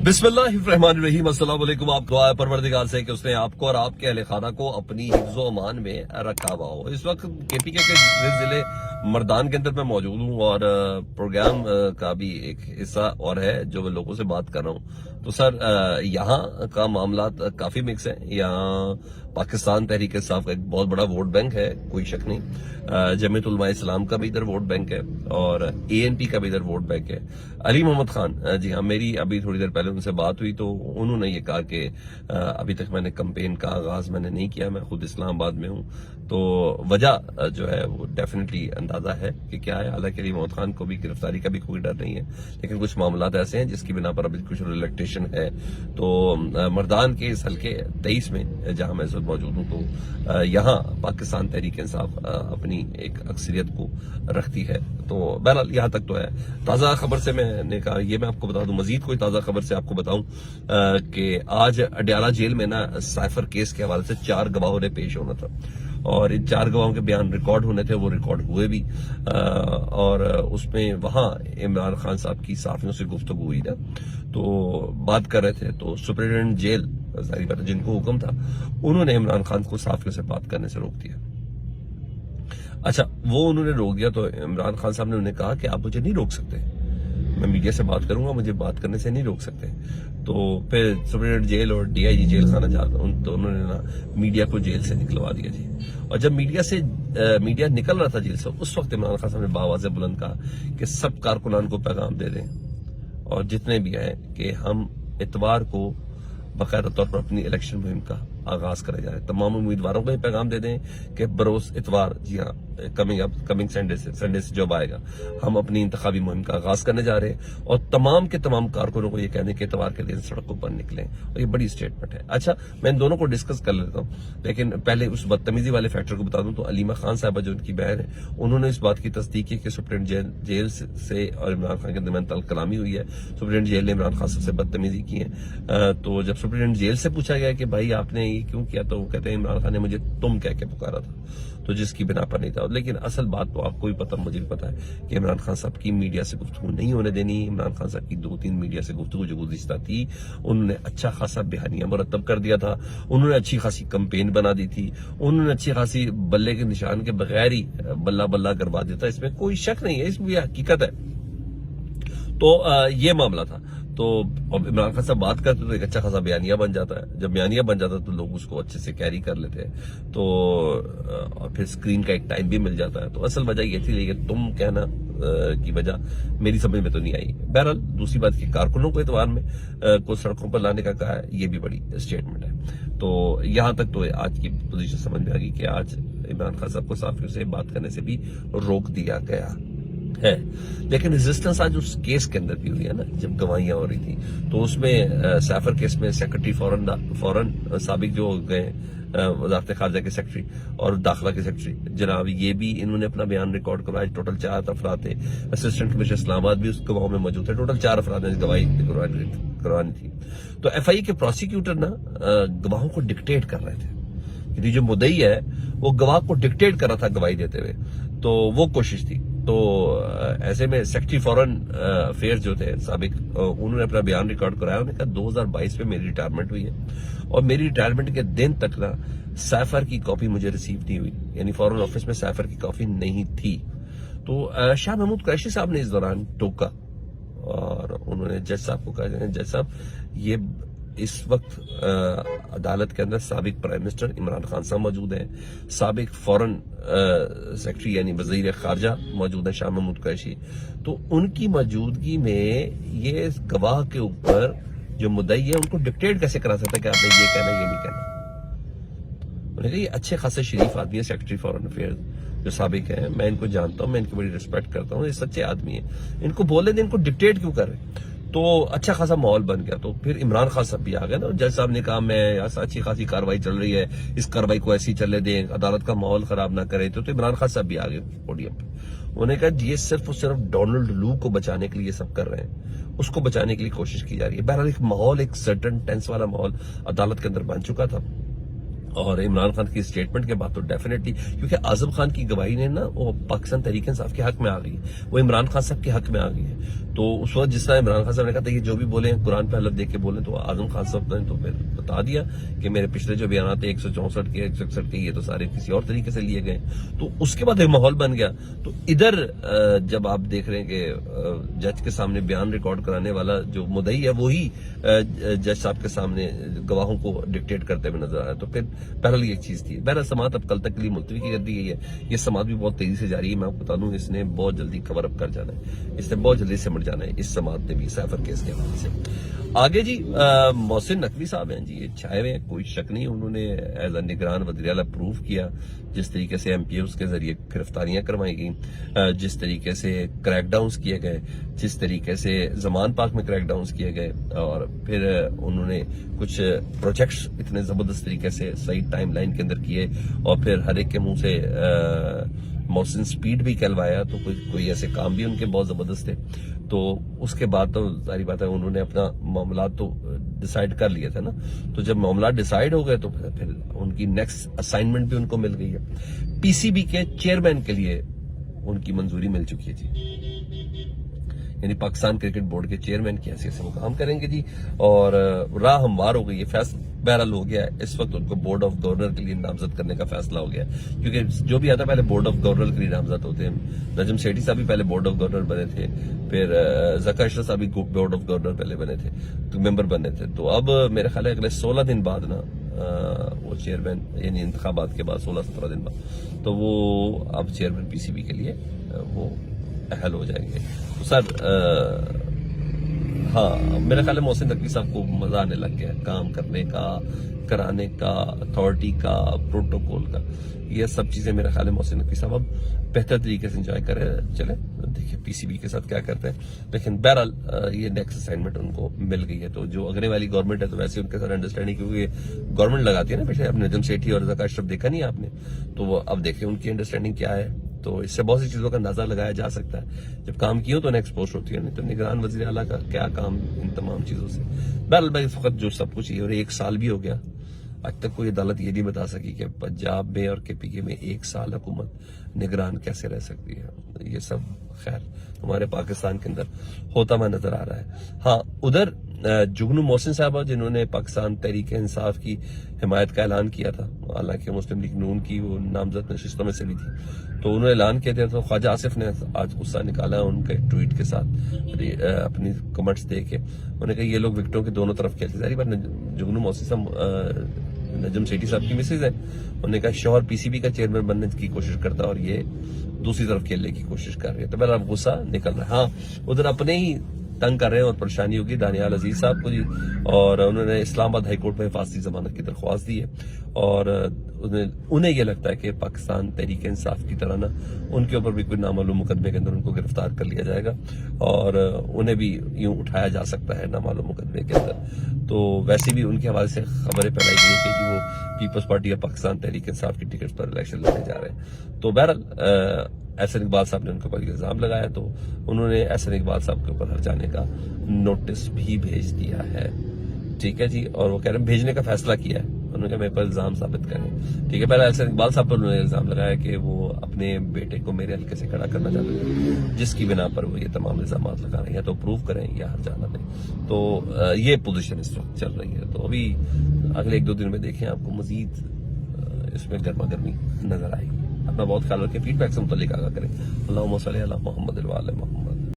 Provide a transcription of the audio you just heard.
बिस्मिल्लाहिर्रहमानिर्रहीम। अस्सलाम वालेकुम। आप दुआ है परवरदिगार से कि उसने आपको और आपके अहले खाना को अपनी हिफ्ज़ो अमान में रखा हुआ हो। इस वक्त केपीके के जिले मर्दान के अंदर मैं मौजूद हूँ और प्रोग्राम का भी एक हिस्सा और है जो मैं लोगों से बात कर रहा हूँ। तो सर यहाँ का मामला काफी मिक्स है। यहाँ पाकिस्तान तहरीक इंसाफ का एक बहुत बड़ा वोट बैंक है, कोई शक नहीं। जमीयत उलमा इस्लाम का भी इधर वोट बैंक है और ANP का भी इधर वोट बैंक है। अली मोहम्मद खान, जी हाँ, मेरी अभी थोड़ी देर पहले उनसे बात हुई तो उन्होंने ये कहा कि अभी तक मैंने कैंपेन का आगाज मैंने नहीं किया, मैं खुद इस्लामाबाद में हूँ। तो वजह जो है वो डेफिनेटली अंदाजा है कि क्या है। हालांकि अली मोहम्मद खान को भी गिरफ्तारी का भी कोई डर नहीं है, लेकिन कुछ मामला ऐसे हैं जिसकी बिना पर अभी कुछ रिलेक्टेशन है। तो मर्दान के इस हल्के 23 में जहां मैं इस वक्त मौजूद हूं, तो यहाँ पाकिस्तान तहरीक इंसाफ अपनी एक अक्सरियत को रखती है। तो बहरहाल यहाँ तक तो है। ताज़ा खबर से मैंने कहा ये मैं आपको बता दूं, मजीद कोई ताज़ा खबर से आपको बताऊं कि आज अडयाला जेल में ना साइफर केस के हवाले से 4 गवाहों ने पेश होना था और इन 4 गवाहों के बयान रिकॉर्ड होने थे, वो रिकॉर्ड हुए भी। और उसमें वहां इमरान खान साहब की साफियों से गुफ्तगू हुई ना, तो बात कर रहे थे। तो सुप्रिटेंडेंट जेल जारी बात जिनको हुक्म था, उन्होंने इमरान खान को साफियों से बात करने से रोक दिया। अच्छा, वो उन्होंने रोक दिया तो इमरान खान साहब ने उन्हें कहा कि आप मुझे नहीं रोक सकते, मैं मीडिया से बात करूंगा, मुझे बात करने से नहीं रोक सकते। तो फिर सुप्रीटेंडेंट जेल और DIG जेल खाना जाता उन दोनों ने ना मीडिया को जेल से निकलवा दिया जी। और जब मीडिया निकल रहा था जेल से, उस वक्त इमरान खान साहब ने बावाज़ बुलंद कहा कि सब कारकुनान को पैगाम दे दें और जितने भी हैं कि हम इतवार को बाकायदा तौर पर अपनी इलेक्शन मुहिम का आगाज करे जा रहे हैं। तमाम उम्मीदवारों को ये पैगाम दे दें कि बरोज इतवार, जी हाँ, कमिंग संडे से जब आएगा, हम अपनी इंतखाबी मुहिम का आगाज करने जा रहे हैं और तमाम के तमाम कारकुनों को ये कहने के इतवार के दिन सड़कों पर निकलें। और ये बड़ी स्टेटमेंट है। अच्छा, मैं इन दोनों को डिस्कस कर लेता हूँ, लेकिन पहले उस बदतमीजी वाले फैक्टर को बता दूं तो अलीमा खान साहबा जो उनकी बहन है, उन्होंने इस बात की तस्दीक की कि सुप्रीटेंडेंट जेल से और इमरान खान के दरमियान तल कलामी हुई है। सुप्रीटेंडेंट जेल ने इमरान खान साहब से बदतमीजी की है। तो जब सुप्रीटेंडेंट जेल से पूछा गया कि भाई आपने ये क्यों किया, तो वो कहते हैं इमरान खान ने मुझे तुम कह के पुकारा था, तो जिसकी बिना पर नहीं था। लेकिन असल बात तो आपको भी पता, मुझे भी पता है कि इमरान खान साहब की मीडिया से गुफ्तगू नहीं होने देनी। इमरान खान साहब की 2-3 मीडिया से गुफ्तगू जो गुज़िश्ता थी, उन्होंने अच्छा खासा बयानिया मुरतब कर दिया था, उन्होंने अच्छी खासी कैंपेन बना दी थी, उन्होंने अच्छी खासी बल्ले के निशान के बगैर ही बल्ला बल्ला करवा दिया था। इसमें कोई शक नहीं है, इसमें हकीकत है। तो ये मामला था। तो अब इमरान खान साहब बात करते तो एक अच्छा खासा बयानिया बन जाता है। जब बयानिया बन जाता है तो लोग उसको अच्छे से कैरी कर लेते हैं, तो और फिर स्क्रीन का एक टाइम भी मिल जाता है। तो असल वजह ये थी, लेकिन तुम कहना की वजह मेरी समझ में तो नहीं आई। बहरहाल दूसरी बात की कारकुनों को इतवार में को सड़कों पर लाने का कहा है, ये भी बड़ी स्टेटमेंट है। तो यहां तक तो आज की पोजीशन समझ में आ गई कि आज इमरान खान साहब को साफियों से बात करने से भी रोक दिया गया है। लेकिन रेजिस्टेंस आज उस केस के अंदर भी हुई है ना, जब गवाहियां हो रही थी। तो उसमें सैफर केस में सेक्रेटरी फौरन साबिक जो गए वजारत खारजा के सेक्रेटरी और दाखिला के सेक्रेटरी जनाब, ये भी इन्होंने अपना बयान रिकॉर्ड करवाया। टोटल 4 अफराद थे। असिस्टेंट कमिश्नर इस्लामाबाद भी उस गवाह में मौजूद थे। टोटल 4 अफराद ने गवाही करवानी थी। तो FI के प्रोसिक्यूटर ना गवाहों को डिक्टेट कर रहे थे। जो मुद्दई है वो गवाह को डिक्टेट कर रहा था गवाही देते हुए, तो वो कोशिश थी। तो ऐसे में सेक्रेटरी फॉरेन अफेयर्स जो थे साबिक, उन्होंने अपना बयान रिकॉर्ड कराया। उन्होंने कहा 2022 में मेरी रिटायरमेंट हुई है और मेरी रिटायरमेंट के दिन तक ना सैफर की कॉपी मुझे रिसीव नहीं हुई, यानी फॉरेन ऑफिस में सैफर की कॉपी नहीं थी। तो शाह महमूद कुरैशी साहब ने इस दौरान टोका और उन्होंने जज साहब को कहा, जज साहब ये इस वक्त अदालत के अंदर साबिक प्राइम मिनिस्टर इमरान खान साहब मौजूद हैं, साबिक फॉरेन सेक्रेटरी यानी वजीर खारजा मौजूद है शाह महमूद कुरैशी। तो उनकी मौजूदगी में ये गवाह के ऊपर जो मुद्दई है उनको डिक्टेट कैसे करा सकता है कि आपने ये कहना ये नहीं कहना। उन्होंने कहा ये अच्छे खासे शरीफ आदमी है सेक्रेटरी फॉरेन अफेयर्स जो साबिक है, मैं इनको जानता हूँ, मैं इनकी बड़ी रिस्पेक्ट करता हूँ, ये सच्चे आदमी है, इनको बोले दे, इनको डिक्टेट क्यों कर रहे। तो अच्छा खासा माहौल बन गया। तो फिर इमरान खान साहब भी आ गए ना, जज साहब ने कहा मैं अच्छी खासी कार्रवाई चल रही है, इस कार्रवाई को ऐसी चलने दें, अदालत का माहौल खराब ना करे। तो इमरान खान साहब भी आ गए पोडियम पे। उन्होंने कहा ये सिर्फ और सिर्फ डोनाल्ड लू को बचाने के लिए सब कर रहे हैं, उसको बचाने के लिए कोशिश की जा रही है। बहरहाल एक माहौल, एक सर्टन टेंस वाला माहौल अदालत के अंदर बन चुका था। اور عمران خان کی اسٹیٹمنٹ کے بعد تو ڈیفینیٹلی، کیونکہ اعظم خان کی گواہی نے نا وہ پاکستان تحریک انصاف کے حق میں آ گئی ہے، وہ عمران خان صاحب کے حق میں آ گئی ہے. تو اس وقت جس طرح عمران خان صاحب نے کہا تھا یہ جو بھی بولیں قرآن پہ حلف دے کے بولیں، تو اعظم خان صاحب نے تو پھر بتا دیا کہ میرے پچھلے جو بیانات تھے 164 کے 161 کے یہ تو سارے کسی اور طریقے سے لیے گئے. تو اس کے بعد ایک ماحول بن گیا. تو ادھر جب آپ دیکھ رہے ہیں کہ جج کے سامنے بیان ریکارڈ کرانے والا جو مدعی ہے وہی جج صاحب کے سامنے گواہوں کو ڈکٹیٹ کرتے ہوئے نظر آ رہا ہے، تو پھر بہرحال یہ ایک چیز تھی. بہرحال سماعت اب کل تک کے لیے ملتوی کر دی گئی ہے. یہ سماعت بھی بہت تیزی سے جاری ہے. میں آپ کو بتا دوں اس نے بہت جلدی کور اپ کر جانا ہے، اس نے بہت جلدی سمٹ جانا ہے اس سماعت نے بھی سیفر کیس کے حوالے سے. آگے جی محسن نقوی صاحب ہیں جی، یہ چھائے ہوئے ہیں، کوئی شک نہیں. انہوں نے ایز اے نگران وزیر اعلیٰ پروف کیا جس طریقے سے ایم پی اوز کے ذریعے گرفتاریاں کروائی گئیں، جس طریقے سے کریک ڈاؤنز کیے گئے، جس طریقے سے زمان پاک میں کریک ڈاؤنز کیے گئے، اور پھر انہوں نے کچھ پروجیکٹس اتنے زبردست طریقے سے صحیح ٹائم لائن کے اندر کیے، اور پھر ہر ایک کے منہ سے محسن سپیڈ بھی کہلوایا. تو کوئی ایسے کام بھی ان کے بہت زبردست تھے. تو اس کے بعد تو ظاہری بات ہے انہوں نے اپنا معاملات تو ڈیسائیڈ کر لیا تھا نا. تو جب معاملات ڈیسائیڈ ہو گئے تو پھر ان کی نیکسٹ اسائنمنٹ بھی ان کو مل گئی ہے. پی سی بی کے چیئرمین کے لیے ان کی منظوری مل چکی ہے جی، یعنی پاکستان کرکٹ بورڈ کے چیئرمین کی حیثیت سے وہ کام کریں گے جی. اور راہ ہموار ہو گئی ہے، فیصلہ بہرحال ہو گیا ہے. اس وقت ان کو بورڈ آف گورنر کے لیے نامزد کرنے کا فیصلہ ہو گیا ہے، کیونکہ جو بھی آتا ہے پہلے بورڈ آف گورنر کے لیے نامزد ہوتے ہیں. نجم سیٹھی صاحب بھی پہلے بورڈ آف گورنر بنے تھے، پھر ذکا اشرف صاحب بھی بورڈ آف گورنر پہلے بنے تھے، تو ممبر بنے تھے. تو اب میرے خیال ہے اگلے 16 دن بعد نا وہ چیئرمین، یعنی انتخابات کے بعد 16-17 دن بعد، تو وہ اب چیئرمین پی سی بی کے لیے وہ اہل ہو جائیں گے. تو سر ہاں میرا خیال ہے محسن نقوی صاحب کو مزہ آنے لگ گیا کام کرنے کا، کرانے کا، اتھارٹی کا، پروٹوکول کا. یہ سب چیزیں میرا خیال ہے محسن نقوی صاحب اب بہتر طریقے سے انجوائے کریں. چلیں دیکھیں پی سی بی کے ساتھ کیا کرتے ہیں. لیکن بہرحال یہ نیکسٹ اسائنمنٹ ان کو مل گئی ہے. تو جو اگنے والی گورنمنٹ ہے تو ویسے ان کے ساتھ انڈرسٹینڈنگ، کیونکہ گورنمنٹ لگاتی ہے نا پچھلے، اب نجم سیٹھی اور ذکا اشرف دیکھا نہیں آپ نے، تو وہ اب دیکھیں ان کی انڈرسٹینڈنگ کیا ہے. تو اس سے بہت سی چیزوں کا اندازہ لگایا جا سکتا ہے. جب کام کی ہو تو انہیں ایکسپوز ہوتی ہے، نہیں تو نگران وزیر اعلیٰ کا کیا کام ان تمام چیزوں سے. بہرحال بھائی فقط جو سب کچھ یہ، اور 1 سال بھی ہو گیا، آج تک کوئی عدالت یہ نہیں بتا سکی کہ پنجاب میں اور کے پی کے میں 1 سال حکومت نگران کیسے رہ سکتی ہے. یہ سب خیر ہمارے پاکستان کے اندر ہوتا ہوا نظر آ رہا ہے. ہاں ادھر جگنو محسن صاحبہ جنہوں نے پاکستان تحریک انصاف کی حمایت کا اعلان کیا تھا، حالانکہ مسلم لیگ نون کی وہ نامزد نشستوں میں سے بھی تھی، تو انہوں نے اعلان کیا تھا. تو خواجہ آصف نے آج غصہ نکالا ان کے ٹویٹ کے ساتھ، اپنی کمنٹس دے کے. انہوں نے کہا یہ لوگ وکٹوں کی دونوں طرف کھیلتے. ظاہر بات جگنو محسن صاحب نجم سیٹھی صاحب کی مسز ہے، انہوں نے کہا شوہر پی سی بی کا چیئرمین بننے کی کوشش کرتا اور یہ دوسری طرف کھیلنے کی کوشش کر رہے ہیں. تو بہرحال غصہ نکل رہا ہے. ہاں ادھر اپنے ہی تنگ کر رہے ہیں اور پریشانی ہوگی دانیال عزیز صاحب کو جی، اور انہوں نے اسلام آباد ہائی کورٹ میں حفاظتی ضمانت کی درخواست دی ہے. اور انہیں یہ لگتا ہے کہ پاکستان تحریک انصاف کی طرح نا ان کے اوپر بھی کوئی نامعلوم مقدمے کے اندر ان کو گرفتار کر لیا جائے گا، اور انہیں بھی یوں اٹھایا جا سکتا ہے نامعلوم مقدمے کے اندر. تو ویسے بھی ان کے حوالے سے خبریں پھیلائی گئی کہ جی وہ Peoples party of Pakistan Tehreek Insaf کی ٹکٹ پر الیکشن لڑنے جا رہے ہیں. تو بہرحال احسن اقبال صاحب نے ان کے اوپر الزام لگایا، تو انہوں نے احسن اقبال صاحب کے اوپر ہٹ جانے کا نوٹس بھی بھیج دیا ہے. ٹھیک ہے جی، اور وہ کہہ رہے ہیں بھیجنے کا فیصلہ کیا ہے. انہوں نے کہا میرے پر الزام ثابت کریں. ٹھیک ہے، پہلے احسن اقبال صاحب پر انہوں نے الزام لگایا کہ وہ اپنے بیٹے کو میرے حلقے سے کھڑا کرنا چاہتے ہیں، جس کی بنا پر وہ یہ تمام الزامات لگا رہے ہیں. تو پروف کریں یا ہر جانا دیں. تو یہ پوزیشن اس وقت چل رہی ہے. تو ابھی اگلے 1-2 دن میں دیکھیں آپ کو مزید اس میں گرما گرمی نظر آئے گی. اپنا بہت خیال رکھیں، فیڈ بیک سے متعلق آگاہ کریں. اللہم صلی علی محمد و علی محمد.